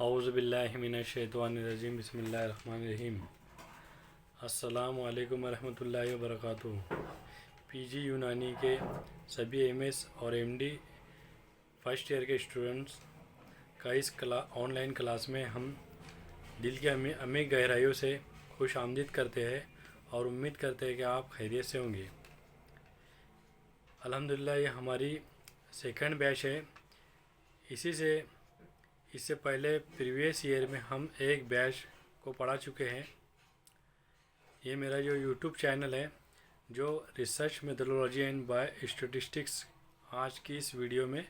औज़ुबिल्लाहि मिनश्शैतानिर्रजीम बिस्मिल्लाहिर्रहमानिर्रहीम। अस्सलामु अलैकुम वरहमतुल्लाहि वबरकातुहू। पीजी यूनानी के सभी एमएस और एमडी फर्स्ट ईयर के स्टूडेंट्स का इस ऑनलाइन क्लास में हम दिल की अमीर गहराइयों से खुश आमदीद करते हैं और उम्मीद करते हैं कि आप खैरियत से होंगे। अल्हम्दुलिल्लाह ये हमारी सेकंड बैच है। इससे पहले प्रीवियस ईयर में हम एक बैच को पढ़ा चुके हैं। ये मेरा जो यूट्यूब चैनल है जो research methodology and biostatistics, आज की इस वीडियो में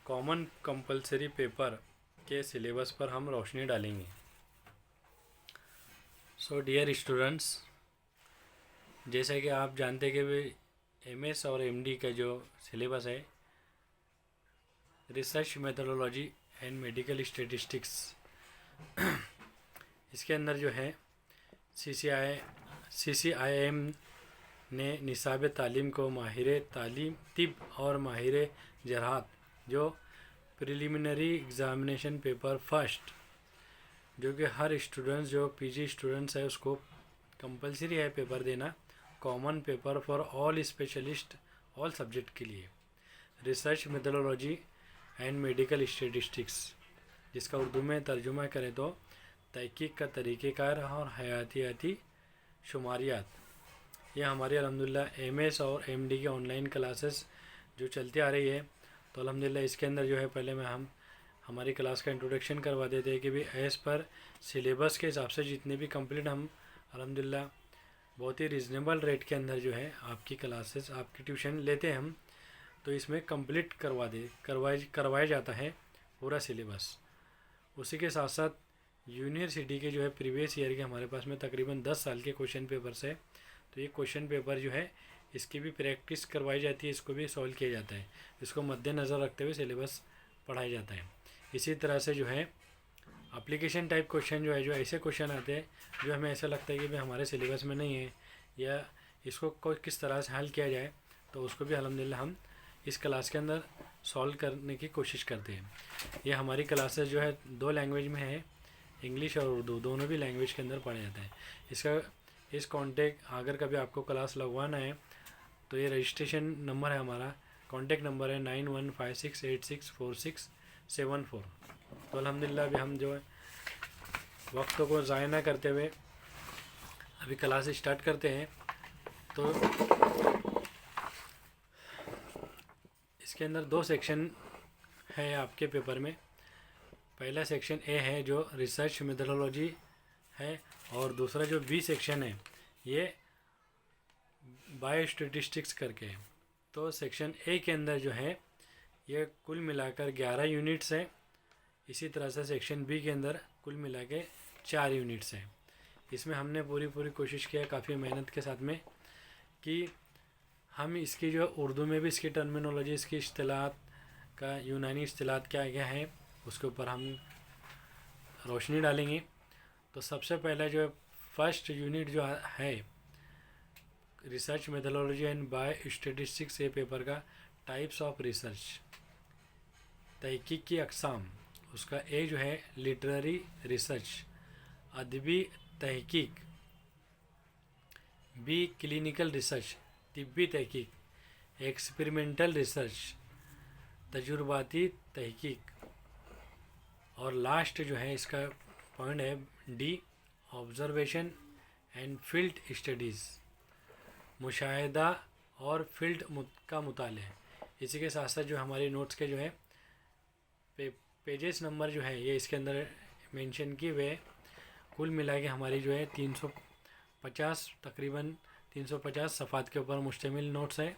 कॉमन कंपलसरी पेपर के सिलेबस पर हम रोशनी डालेंगे। सो डियर स्टूडेंट्स, जैसा कि आप जानते हैं कि एमएस और एमडी का जो सिलेबस है research methodology and medical statistics, इसके अंदर जो है CCIM ने निसाब तालीम को माहिर तालीम तिब और माहिर जराहत जो प्रिलिमिनरी एग्ज़ामिनेशन पेपर फर्स्ट, जो कि हर स्टूडेंट्स जो पीजी स्टूडेंट्स है उसको कंपलसरी है पेपर देना, common paper for all specialist all subject के लिए, research methodology and medical statistics, जिसका उर्दू में तर्जुमा करें तो तहकीक का तरीक़ेकार और हयातियाती शुमारियात। ये हमारी अल्हम्दुलिल्लाह एमएस और एमडी की ऑनलाइन क्लासेस जो चलती आ रही है। तो अल्हम्दुलिल्लाह इसके अंदर जो है पहले हम हमारी क्लास का इंट्रोडक्शन करवा देते हैं कि भाई एज़ पर सिलेबस के हिसाब से जितने भी कंप्लीट हम अल्हम्दुलिल्लाह बहुत ही रिजनेबल रेट के अंदर जो है आपकी क्लासेस आपकी ट्यूशन लेते हैं हम, तो इसमें कंप्लीट करवाया जाता है पूरा सिलेबस। उसी के साथ साथ यूनिवर्सिटी के जो है प्रीवियस ईयर के हमारे पास में तकरीबन 10 साल के क्वेश्चन पेपर्स है। तो ये क्वेश्चन पेपर जो है इसकी भी प्रैक्टिस करवाई जाती है, इसको भी सॉल्व किया जाता है, इसको मद्देनज़र रखते हुए सिलेबस पढ़ाया जाता है। इसी तरह से जो है एप्लीकेशन टाइप क्वेश्चन जो है, जो ऐसे क्वेश्चन आते हैं जो हमें ऐसा लगता है कि भाई हमारे सिलेबस में नहीं है या इसको किस तरह से हल किया जाए, तो उसको भी अल्हम्दुलिल्लाह हम इस क्लास के अंदर सॉल्व करने की कोशिश करते हैं। ये हमारी क्लासेस जो है 2 लैंग्वेज में है, इंग्लिश और उर्दू, दोनों भी लैंग्वेज के अंदर पढ़ा जाता है। इस कॉन्टेक्ट अगर कभी आपको क्लास लगवाना है तो ये रजिस्ट्रेशन नंबर है हमारा, कॉन्टेक्ट नंबर है 9156864674। तो अल्हम्दुलिल्लाह अभी हम जो है वक्त को ज़ाया ना करते हुए अभी क्लास स्टार्ट करते हैं। तो इसके अंदर 2 सेक्शन है आपके पेपर में। पहला सेक्शन ए है जो रिसर्च मेथोडोलॉजी है और दूसरा जो बी सेक्शन है ये बायो स्टैटिस्टिक्स करके है। तो सेक्शन ए के अंदर जो है ये कुल मिलाकर 11 यूनिट्स हैं। इसी तरह से सेक्शन बी के अंदर कुल मिला के 4 यूनिट्स हैं। इसमें हमने पूरी कोशिश किया काफ़ी मेहनत के साथ में कि हम इसकी जो उर्दू में भी इसकी टर्मिनोलॉजी, इसकी इस्तिलाहात का यूनानी इस्तिलाहात क्या है उसके ऊपर हम रोशनी डालेंगे। तो सबसे पहला जो फर्स्ट यूनिट जो है research methodology and biostatistics A paper का टाइप्स ऑफ रिसर्च, तहकीक की अक़साम, उसका ए जो है लिटरेरी रिसर्च, अदबी तहकीक, बी क्लिनिकल रिसर्च, तिब्बी तहकीक, एक्सपेरिमेंटल रिसर्च, तजुर्बाती तहकीक, और लास्ट जो है इसका पॉइंट है D observation and field studies, मुशाहिदा और फील्ड का मुताले। इसी के साथ साथ जो हमारी नोट्स के जो है पेजेस नंबर जो है ये इसके अंदर मेंशन किए हुए, कुल मिला के हमारी जो है 350 तकरीबन 350 सफ़ात के ऊपर मुश्तमिल नोट्स है।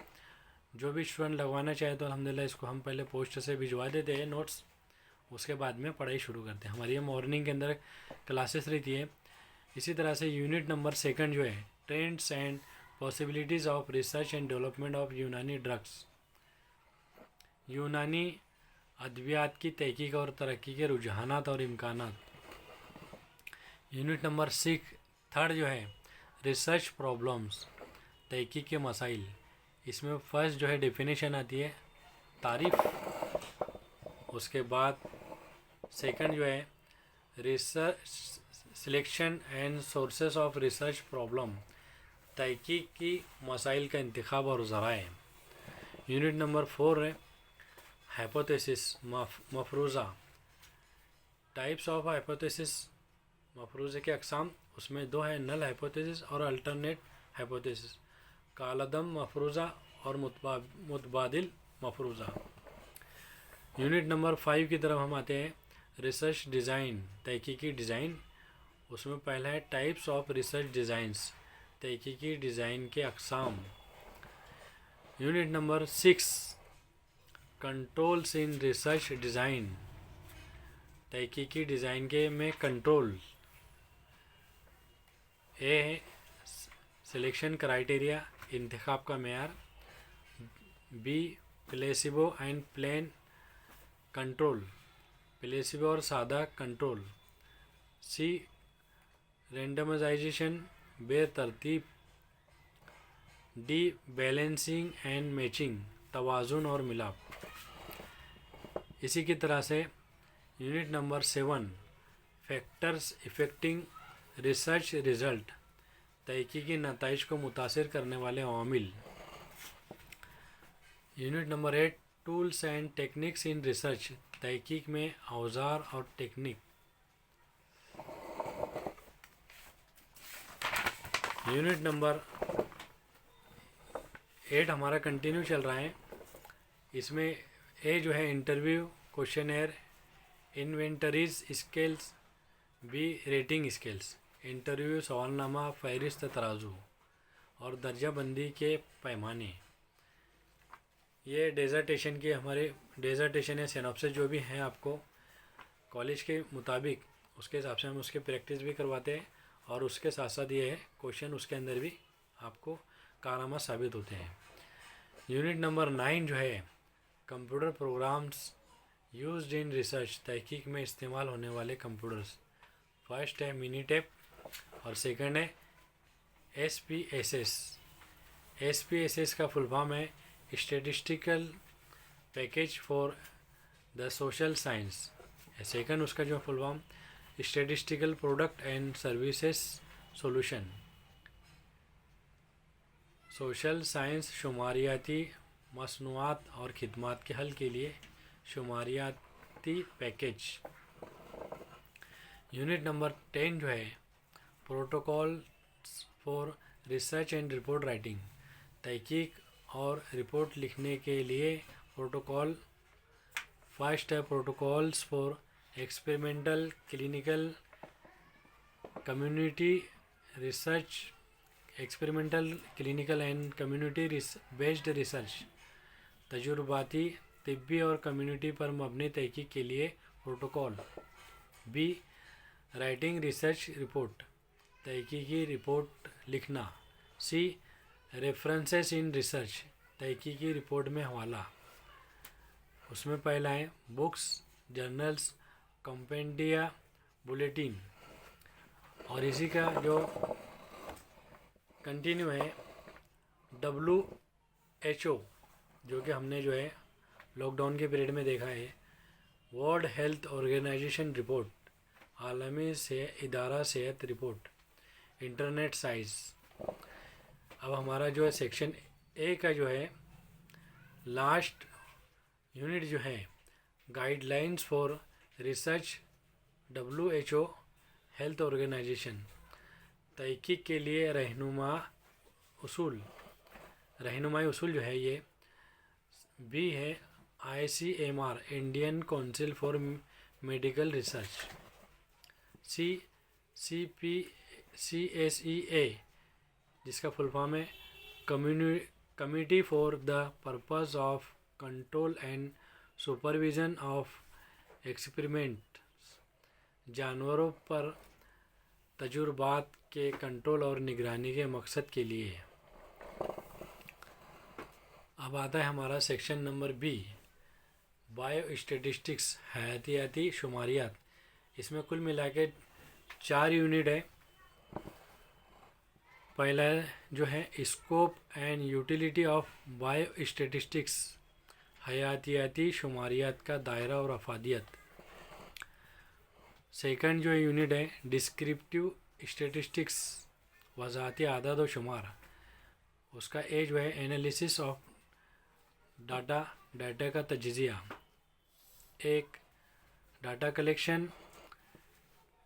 जो भी स्टूडेंट लगवाना चाहे तो अल्हम्दुलिल्लाह इसको हम पहले पोस्ट से भिजवा देते हैं नोट्स, उसके बाद में पढ़ाई शुरू करते हैं। हमारी ये मॉर्निंग के अंदर क्लासेस रहती है। इसी तरह से यूनिट नंबर सेकंड जो है trends and possibilities of research and development of यूनानी ड्रग्स, यूनानी अद्वियात की तहकीक और तरक्की के रुझानात और इम्कानात। यूनिट नंबर 6 थर्ड जो है रिसर्च प्रॉब्लम्स, तहकीक के मसाइल। इसमें फर्स्ट जो है डेफिनेशन आती है तारीफ़, उसके बाद सेकंड जो है research selection and sources of research problem, तहकीक की मसाइल का इंतखाब और ज़राए। यूनिट नंबर 4 है हाइपोथेसिस मफरूज़ा, टाइप्स ऑफ हाइपोथेसिस, मफरूज़े के अक़साम, उसमें दो है नल हाइपोथेसिस और अल्टरनेट हाइपोथेसिस, कालदम मफरूज़ा और मुतबादिल मफरूज़ा। यूनिट नंबर 5 की तरफ हम आते हैं रिसर्च डिज़ाइन, तहकीकी डिज़ाइन। उसमें पहला है टाइप्स ऑफ रिसर्च डिज़ाइंस, तहकीकी डिज़ाइन के अक़साम। Unit number 6 controls in research design, तहकीकी डिज़ाइन के में कंट्रोल। ए है सिलेक्शन क्राइटेरिया, इंतखाब का मेयार। B placebo and plain control, placebo और सादा कंट्रोल। सी रेंडमाइजेशन बेतरतीब। डी बैलेंसिंग एंड मैचिंग, तवाज़ुन और मिलाप। इसी की तरह से unit number 7 factors affecting research result, तहकीकी नताइज को मुतासिर करने वाले अवामिल। Unit number 8 tools and techniques in research, तहकीक में औजार और टेक्निक। यूनिट नंबर 8 हमारा कंटिन्यू चल रहा है। इसमें ए जो है interview questionnaire, inventories scales. B rating scales, interview सवालनामा, फहरिस्त तराजू और दर्जाबंदी के पैमाने। ये डेजर्टेशन के हमारे डेजर्टेशन या सिनॉप्सिस जो भी हैं आपको कॉलेज के मुताबिक उसके हिसाब से हम उसके प्रैक्टिस भी करवाते हैं और उसके साथ साथ ये है क्वेश्चन उसके अंदर भी आपको कारआमद साबित होते हैं। यूनिट नंबर 9 जो है computer programs used in research, तहकीक में इस्तेमाल होने वाले कंप्यूटर्स। फर्स्ट है मिनीटेप और सेकंड है SPSS। SPSS का फुल फॉर्म है statistical package for the social science. Second उसका जो full form statistical product and services solution. Social science शुमारियाती मसनूआत और खिदमात के हल के लिए शुमारियाती पैकेज। यूनिट नंबर 10 जो है protocol for research and report writing, तहकीक और रिपोर्ट लिखने के लिए प्रोटोकॉल। फर्स्ट है protocols for experimental clinical community research, experimental clinical and community based research, तजुर्बाती तिब्बी और कम्युनिटी पर मबनी तहकीक के लिए protocol. B writing research report, तहकीकी रिपोर्ट लिखना। सी रेफरेंसेस इन रिसर्च, तहकीकी रिपोर्ट में हवाला। उसमें पहला है बुक्स, जर्नल्स, कंपेंडिया, बुलेटिन। और इसी का जो कंटिन्यू है WHO, जो कि हमने जो है लॉकडाउन के पीरियड में देखा है। वर्ल्ड हेल्थ ऑर्गेनाइजेशन रिपोर्ट, आलमी से इदारा सेहत रिपोर्ट, इंटरनेट साइज। अब हमारा जो है सेक्शन ए का जो है लास्ट यूनिट जो है guidelines for research WHO health organization, तहकीक के लिए रहनुमाई उसूल जो है ये। बी है ICMR Indian council for medical research. C CSEA जिसका फुल फॉर्म है committee for the purpose of control and supervision of experiment, जानवरों पर तजुर्बात के कंट्रोल और निगरानी के मकसद के लिए। अब आता है हमारा section number B bio statistics, हयातियाती शुमारियात। इसमें कुल मिला के 4 यूनिट है। पहला जो है scope and utility of bio statistics, हयातियाती शुमारियात का दायरा और अफादियत। सेकंड जो यूनिट है डिस्क्रिप्टिव स्टेटिस्टिक्स, वज़ाती आदाद व शुमार, उसका ए जो है एनालिसिस ऑफ डाटा, डाटा का तज्ज़िया। एक data collection,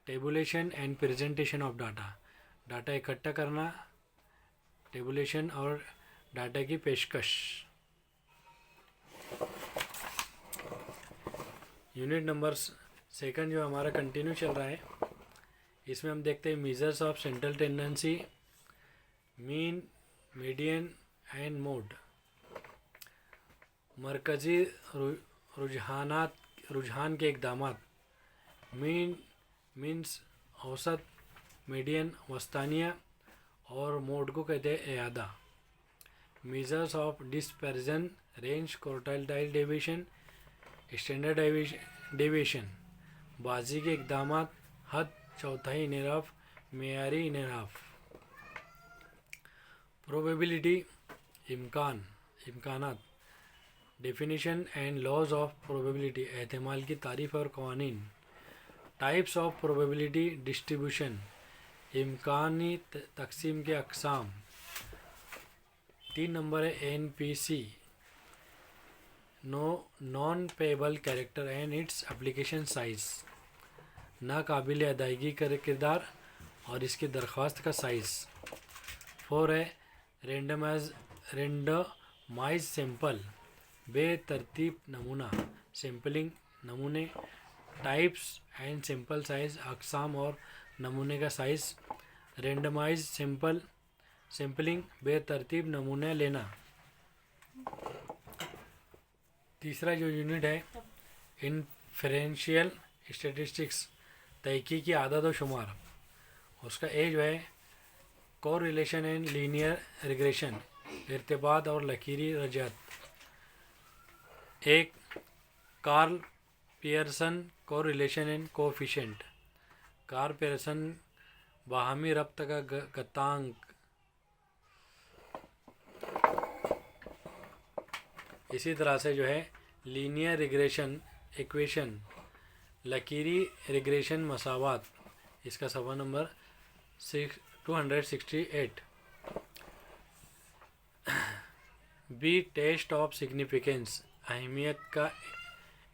tabulation and presentation of data, data इकट्ठा करना, टेबुलेशन और डाटा की पेशकश। यूनिट नंबर सेकंड जो हमारा कंटिन्यू चल रहा है, इसमें हम देखते हैं measures of central tendency, mean, median and mode. मरकज़ी रुझान के इक़दामात, मीन मीन्स औसत, मीडियन वस्तानिया और मोड को कहते हैं एआदा। Measures of dispersion, range, quartile deviation, standard deviation, बाजी के इक़दामात, हद, चौथाई इनहराफ, मेयारी इनहराफ। प्रोबेबिलिटी, इम्कानात, definition and laws of probability, एहतमाल की तारीफ़ और कवानीन। टाइप्स ऑफ प्रोबेबिलिटी डिस्ट्रीब्यूशन, इम्कानी तकसीम के अक़साम। 3 नंबर है NPC, non payable character and its application size, नाकाबिल अदायगी किरदार और इसकी दरख्वास्त का साइज़। 4 है रेंडमाइज सैम्पल, बेतरतीब नमूना, सैम्पलिंग, नमूने। टाइप्स एंड सैम्पल साइज़, अक़साम और नमूने का साइज़। रेंडमाइज सैम्पलिंग, बेतरतीब नमूने लेना। तीसरा जो यूनिट है इन्फरेंशियल स्टैटिस्टिक्स, तहकीकी आदत व शुमार, उसका ए जो है कोरिलेशन एंड लीनियर रिग्रेशन, इर्तिबात और लकीरी रजत। एक Karl Pearson correlation and coefficient, Karl Pearson बाहमी रब्त का गतांक। इसी तरह से जो है लीनियर रिग्रेशन इक्वेशन, लकीरी रिग्रेशन मसावात, इसका सवाल number 268। B test of significance, अहमियत का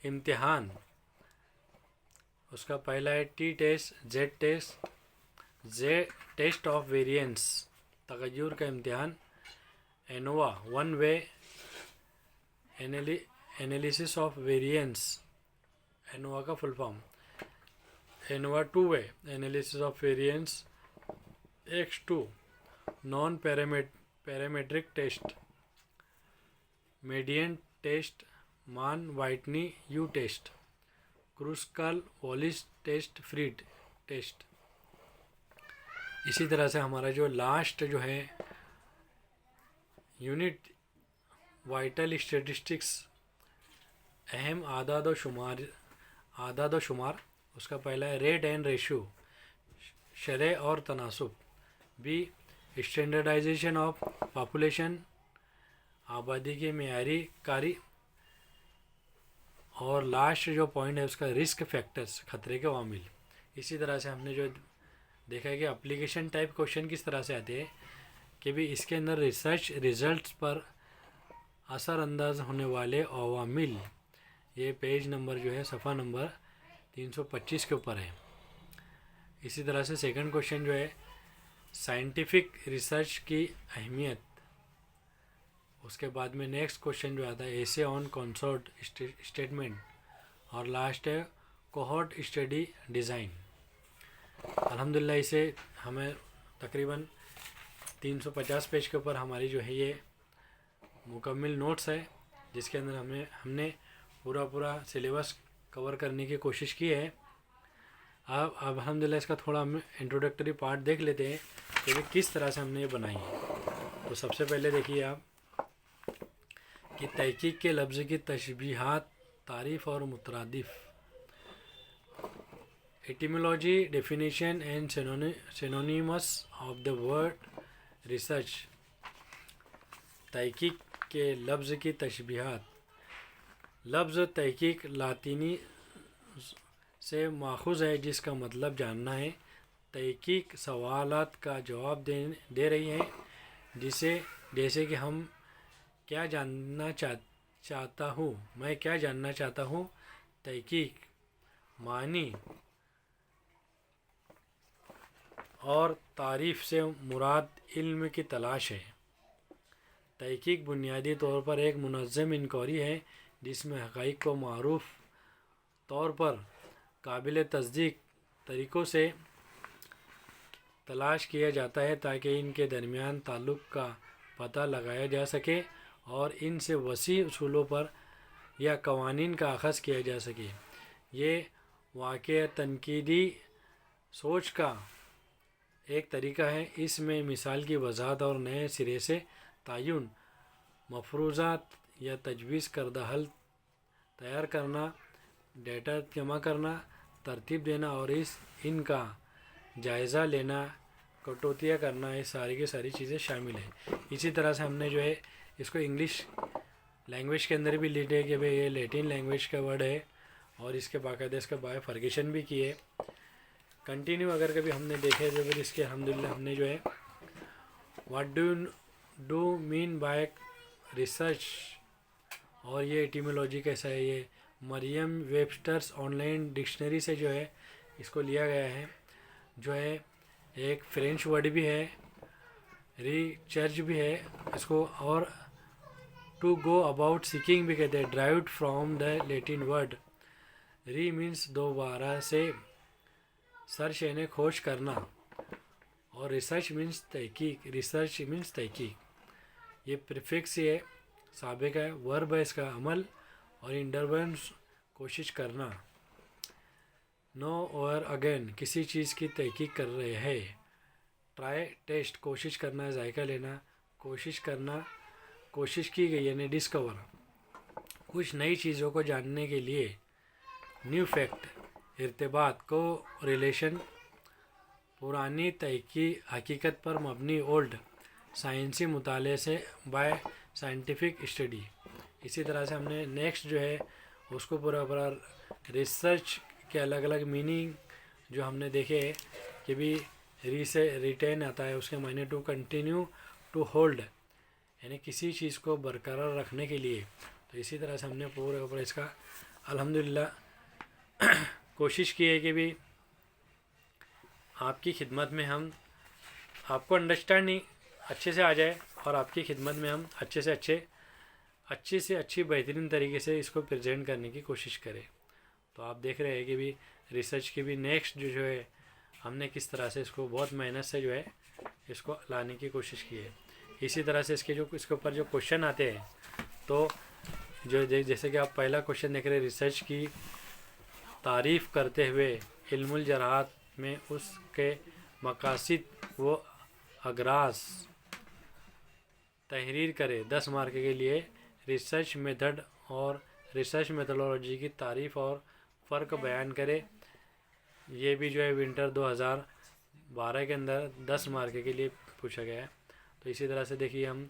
इम्तिहान, उसका पहला है T test, Z test of variance, तगय्युर का इम्तिहान। ANOVA, one way analysis of variance, ANOVA का full form. ANOVA, two way analysis of variance. X2, non parametric test, median test, Mann Whitney U test, Kruskal Wallis test, Friedman test. इसी तरह से हमारा जो last जो है unit vital statistics, अहम आदाद व शुमार, उसका पहला है रेट एंड रेशियो, शरह और तनासुब। बी स्टैंडर्डाइजेशन ऑफ पॉपुलेशन, आबादी के मेयारी कारी। और लास्ट जो पॉइंट है उसका रिस्क फैक्टर्स, खतरे के वामिल। इसी तरह से हमने जो देखा है कि एप्लीकेशन टाइप क्वेश्चन किस तरह से आते हैं कि भी इसके अंदर रिसर्च रिजल्ट्स पर असरअंदाज होने वाले अवामिल, ये पेज नंबर जो है सफ़ा नंबर 325 के ऊपर है। इसी तरह से सेकंड क्वेश्चन जो है साइंटिफिक रिसर्च की अहमियत, उसके बाद में नेक्स्ट क्वेश्चन जो आता है एसे ऑन कंसोर्ट स्टेटमेंट, और लास्ट है कोहॉर्ट स्टडी डिज़ाइन। अल्हम्दुलिल्लाह इसे हमें तकरीबन 350 पेज के ऊपर हमारी जो है ये मुकम्मल नोट्स है, जिसके अंदर हमने पूरा सिलेबस कवर करने की कोशिश की है। अब अल्हम्दुलिल्लाह इसका थोड़ा हम इंट्रोडक्टरी पार्ट देख लेते हैं कि भी किस तरह से हमने ये बनाई है। तो सबसे पहले देखिए आप कि तहकीक के लफ्ज़ की तशबीहात, तारीफ़ और मुतरादिफ। Etymology, definition and synonymous of the word research. तहकीक के लफ्ज़ की तशबीहात, लफ्ज़ तहकीक लातीनी से माखूज है, जिसका मतलब जानना है। तहकीक सवालात का जवाब दे रही है, जैसे कि हम क्या जानना चाहता हूँ, मैं क्या जानना चाहता हूँ। तहकीक मानी और तारीफ़ से मुराद इल्म की तलाश है। तहकीक बुनियादी तौर पर एक मुनज़्ज़म इंक्वायरी है, जिसमें हक़ाइक़ को मारूफ़ तौर पर काबिल तस्दीक तरीक़ों से तलाश किया जाता है, ताकि इनके दरमियान ताल्लुक़ का पता लगाया जा सके और इनसे वसी उसूलों पर या कवानीन का अख़ज़ किया जा सके। ये वाक़ई तनकीदी सोच का एक तरीक़ा है। इसमें मिसाल की वज़ाहत और नए सिरे से तयन, मफ़रूज़ात या तजवीज़ करदा हल तैयार करना, डेटा जमा करना, तरतीब देना और इनका जायज़ा लेना, कटौतियाँ करना, ये सारी की सारी चीज़ें शामिल हैं। इसी तरह से हमने जो है इसको इंग्लिश लैंग्वेज के अंदर भी लिखे कि भाई ये लैटिन लैंग्वेज का वर्ड है, और इसके बाकायदा इसका बायफर्गेशन भी किए। कंटिन्यू अगर कभी हमने देखे तो फिर इसके अल्हम्दुलिल्लाह हमने जो है what do mean by research, और ये एटिमोलॉजी कैसा है, ये मरियम वेबस्टर्स ऑनलाइन डिक्शनरी से जो है इसको लिया गया है। जो है एक फ्रेंच वर्ड भी है, रिसर्च भी है इसको, और टू गो अबाउट सीकिंग भी कहते हैं, derived from the Latin word री मीन्स दोबारा से, सर्च यानी खोज करना, और रिसर्च मीन्स तहकीक, रिसर्च मीन्स तहकीक। ये प्रीफिक्स है, साबिक है, वर्ब है इसका अमल, और इंटरवेंस कोशिश करना। नो और अगेन किसी चीज़ की तहकीक कर रहे हैं। ट्राई टेस्ट कोशिश करना, जायका लेना, कोशिश करना, कोशिश की गई यानी डिस्कवर, कुछ नई चीज़ों को जानने के लिए। न्यू फैक्ट इर्तिबात को रिलेशन, पुरानी तहकी हकीकत पर मबनी ओल्ड, साइंसी मुताले से बाय साइंटिफिक स्टडी। इसी तरह से हमने नेक्स्ट जो है उसको पूरा रिसर्च के अलग अलग मीनिंग जो हमने देखे कि भी री से रिटेन आता है, उसके मायने टू कंटिन्यू, टू होल्ड यानी किसी चीज़ को बरकरार रखने के लिए। तो इसी तरह से हमने पूरा इसका अल्हम्दुलिल्लाह कोशिश की है कि भी आपकी खिदमत में हम आपको अंडरस्टैंडिंग अच्छे से आ जाए, और आपकी खिदमत में हम अच्छे से अच्छी बेहतरीन तरीके से इसको प्रेजेंट करने की कोशिश करें। तो आप देख रहे हैं कि भी रिसर्च की भी नेक्स्ट जो है हमने किस तरह से इसको बहुत मेहनत से जो है इसको लाने की कोशिश की है। इसी तरह से इसके ऊपर जो क्वेश्चन आते हैं, तो जो जैसे कि आप पहला क्वेश्चन देख रहे हैं, रिसर्च की तारीफ़ करते हुए इल्मुल जराहत में उसके मकासिद व अगराज तहरीर करे। 10 मार्क के लिए रिसर्च मेथड और रिसर्च मेथोडोलॉजी की तारीफ़ और फ़र्क बयान करे। ये भी जो है विंटर 2012 के अंदर 10 मार्क के लिए पूछा गया है। तो इसी तरह से देखिए हम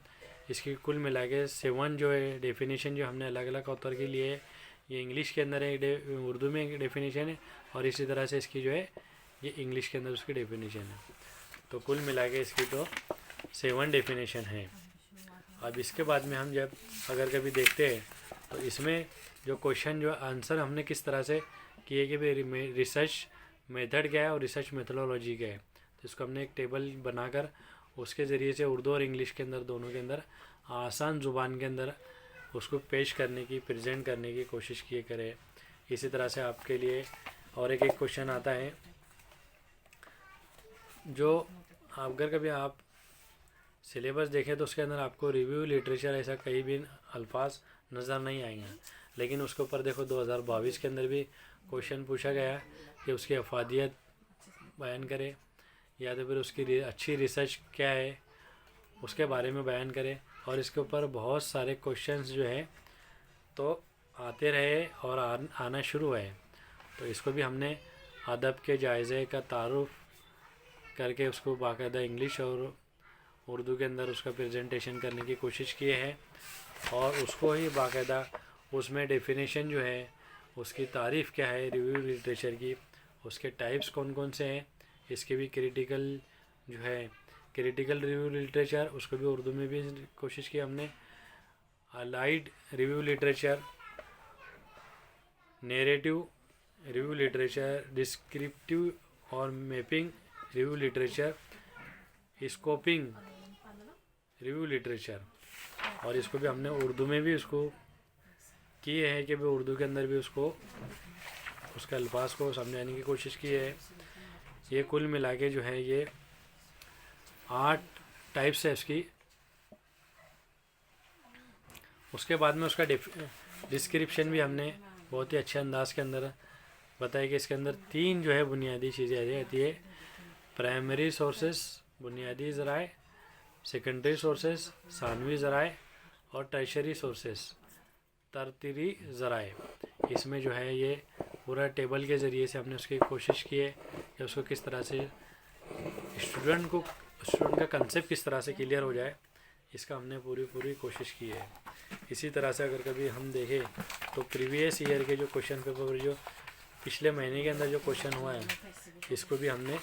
इसकी कुल मिला के 7 जो है डेफिनेशन जो हमने अलग अलग ऑथर के लिए, ये इंग्लिश के अंदर है, उर्दू में एक डेफिनेशन है, और इसी तरह से इसकी जो है ये इंग्लिश के अंदर उसकी डेफिनेशन है। तो कुल मिला के इसकी तो 7 डेफिनेशन है। अब इसके बाद में हम जब अगर कभी देखते हैं तो इसमें जो क्वेश्चन जो आंसर हमने किस तरह से किए कि भाई रिसर्च मेथड क्या है और रिसर्च मेथोडोलॉजी क्या है, तो इसको हमने एक टेबल बनाकर उसके ज़रिए से उर्दू और इंग्लिश के अंदर दोनों के अंदर आसान ज़ुबान के अंदर उसको पेश करने की, प्रेजेंट करने की कोशिश किए करें। इसी तरह से आपके लिए और एक क्वेश्चन आता है जो अगर कभी आप सिलेबस देखें तो उसके अंदर आपको रिव्यू लिटरेचर ऐसा कहीं भी अल्फाज नज़र नहीं आएंगे, लेकिन उसके ऊपर देखो 2022 के अंदर भी क्वेश्चन पूछा गया कि उसकी अफादियत बयान करे, या तो फिर उसकी अच्छी रिसर्च क्या है उसके बारे में बयान करें। और इसके ऊपर बहुत सारे क्वेश्चंस जो है तो आते रहे और आना शुरू है। तो इसको भी हमने अदब के जायज़े का तारुफ करके उसको बाकायदा इंग्लिश और उर्दू के अंदर उसका प्रेजेंटेशन करने की कोशिश की है, और उसको ही बाकायदा उसमें डेफिनेशन जो है उसकी तारीफ़ क्या है रिव्यू लिटरेचर की, उसके टाइप्स कौन कौन से हैं, इसके भी क्रिटिकल जो है क्रिटिकल रिव्यू लिटरेचर उसको भी उर्दू में भी कोशिश की हमने, allied review literature, narrative review literature, descriptive और mapping review literature, scoping review literature, और इसको भी हमने उर्दू में भी उसको किए हैं कि भी उर्दू के अंदर भी उसको उसके अल्फाज को समझाने की कोशिश की है। ये कुल मिला के जो है ये 8 टाइप्स है इसकी। उसके बाद में उसका डिस्क्रिप्शन भी हमने बहुत ही अच्छे अंदाज के अंदर बताया कि इसके अंदर 3 जो है बुनियादी चीज़ें आती है, प्राइमरी सोर्सेस बुनियादी ज़राए, सेकेंडरी सोर्सेस सानवी ज़राए, और टर्शरी सोर्सेस तरतीरी ज़राए। इसमें जो है ये पूरा टेबल के ज़रिए से हमने उसकी कोशिश की है कि उसको किस तरह से स्टूडेंट का कंसेप्ट किस तरह से क्लियर हो जाए, इसका हमने पूरी कोशिश की है। इसी तरह से अगर कभी हम देखें तो प्रीवियस ईयर के जो क्वेश्चन पेपर जो पिछले महीने के अंदर जो क्वेश्चन हुआ है, इसको भी हमने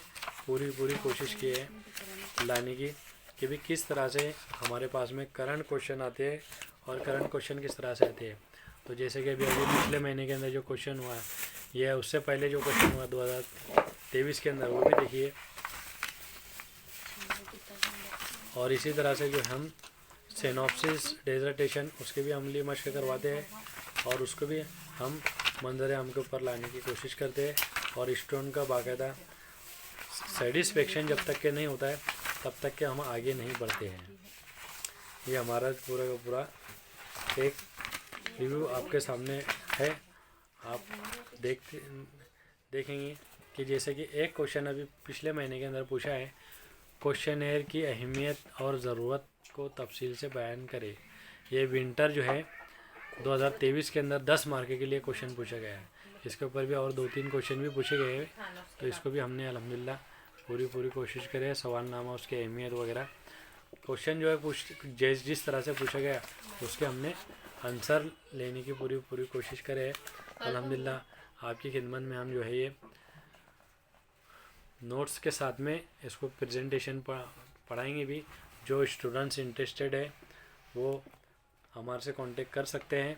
पूरी कोशिश की है लाने की कि भी किस तरह से हमारे पास में करंट क्वेश्चन आते हैं और करंट क्वेश्चन किस तरह से आते हैं। तो जैसे कि अभी पिछले महीने के अंदर जो क्वेश्चन हुआ है, यह उससे पहले जो क्वेश्चन हुआ 2023 के अंदर, वो भी देखिए। और इसी तरह से जो हम सिनॉप्सिस डिसर्टेशन उसके भी अमली मशक करवाते हैं, और उसको भी हम मंजर आम के ऊपर लाने की कोशिश करते हैं। और स्टूडेंट का बाकायदा सेटिस्फेक्शन जब तक के नहीं होता है तब तक के हम आगे नहीं बढ़ते हैं। ये हमारा पूरा का पूरा एक रिव्यू आपके सामने है। आप देखेंगे कि जैसे कि एक क्वेश्चन अभी पिछले महीने के अंदर पूछा है, क्वेश्चनेयर की अहमियत और ज़रूरत को तफसील से बयान करें। ये विंटर जो है 2023 के अंदर 10 मार्क के लिए क्वेश्चन पूछा गया है। इसके ऊपर भी और 2-3 क्वेश्चन भी पूछे गए हैं, तो इसको भी हमने अल्हम्दुलिल्लाह पूरी कोशिश करे। सवालनामा उसकी अहमियत वगैरह क्वेश्चन जो है जिस तरह से पूछा गया उसके हमने आंसर लेने की पूरी कोशिश करे। अल्हम्दुलिल्लाह आपकी खिदमत में हम जो है ये नोट्स के साथ में इसको प्रेजेंटेशन पढ़ाएंगे भी। जो स्टूडेंट्स इंटरेस्टेड है वो हमारे से कांटेक्ट कर सकते हैं।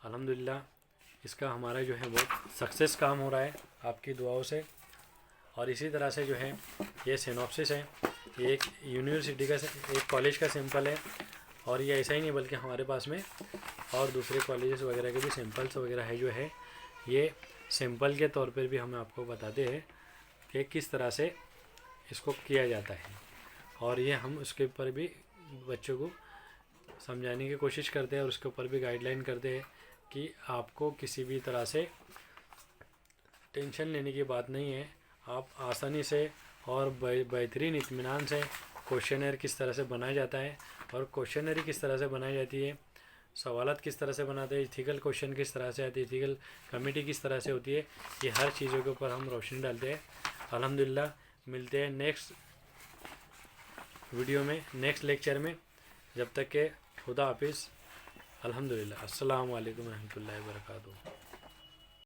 अल्हम्दुलिल्लाह इसका हमारा जो है बहुत सक्सेस काम हो रहा है आपकी दुआओं से। और इसी तरह से जो है ये सिनॉप्सिस है, ये एक यूनिवर्सिटी का एक कॉलेज का सैंपल है। और ये ऐसा ही नहीं बल्कि हमारे पास में और दूसरे कॉलेजेस वगैरह के भी सैंपल्स वगैरह है जो है, ये सैंपल के तौर पर भी हम आपको बताते हैं कि किस तरह से इसको किया जाता है। और ये हम उसके ऊपर भी बच्चों को समझाने की कोशिश करते हैं और उसके ऊपर भी गाइडलाइन करते हैं कि आपको किसी भी तरह से टेंशन लेने की बात नहीं है। आप आसानी से और बेहतरीन इत्मीनान से क्वेश्चनर किस तरह से बनाया जाता है और क्वेश्चनरी किस तरह से बनाई जाती है, सवालत किस तरह से बनाते हैं, इथिकल क्वेश्चन किस तरह से आती है, इथिकल कमेटी किस तरह से होती है, ये हर चीज़ों के ऊपर हम रोशनी डालते हैं। अल्हम्दुलिल्लाह मिलते हैं नेक्स्ट वीडियो में, नेक्स्ट लेक्चर में। जब तक के खुदा हाफिज़। अल्हम्दुलिल्लाह। अस्सलामु अलैकुम रहमतुल्लाहि व बरकातुहू।